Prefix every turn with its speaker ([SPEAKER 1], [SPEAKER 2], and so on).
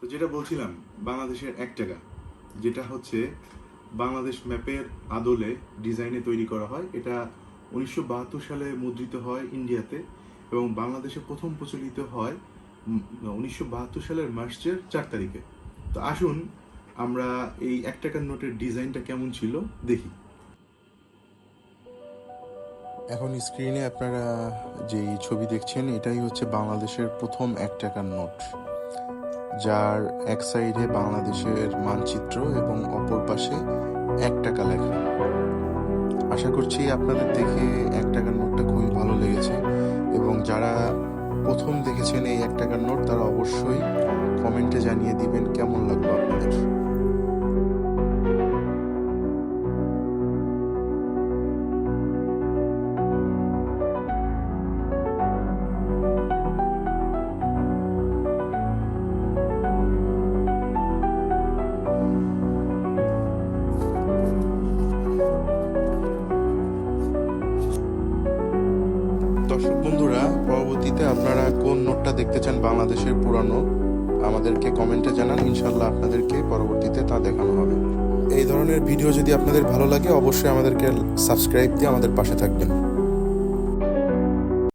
[SPEAKER 1] তো যেটা বলছিলাম, বাংলাদেশের 1 টাকা যেটা হচ্ছে বাংলাদেশ ম্যাপের আদলে ডিজাইনে তৈরি করা হয়। এটা 1972 সালে মুদ্রিত হয় ইন্ডিয়াতে এবং বাংলাদেশে প্রথম প্রচলিত হয় 1972 সালের মার্চের 4 তারিখে। তো আসুন আমরা এই 1 টাকার নোটের ডিজাইনটা কেমন ছিল দেখি। এখন স্ক্রিনে আপনারা যেই ছবি দেখছেন এটাই হচ্ছে বাংলাদেশের প্রথম 1 টাকার নোট, যার এক সাইডে বাংলাদেশের মানচিত্র এবং অপর পাশে 1 টাকা লেখা। আশা করছি আপনাদের দেখে 1 টাকার নোটটা খুবই ভালো লেগেছে এবং যারা প্রথম দেখেছেন এই 1 টাকার নোট তারা অবশ্যই কমেন্টে জানিয়ে দিবেন কেমন লাগলো আপনাদের। দর্শক বন্ধুরা, পরবর্তীতে আপনারা কোন নোটটা দেখতে চান বাংলাদেশের পুরানো, আমাদেরকে কমেন্টে জানান। ইনশাল্লাহ আপনাদেরকে পরবর্তীতে তা দেখানো হবে। এই ধরনের ভিডিও যদি আপনাদের ভালো লাগে অবশ্যই আমাদেরকে সাবস্ক্রাইব দিয়ে আমাদের পাশে থাকবেন।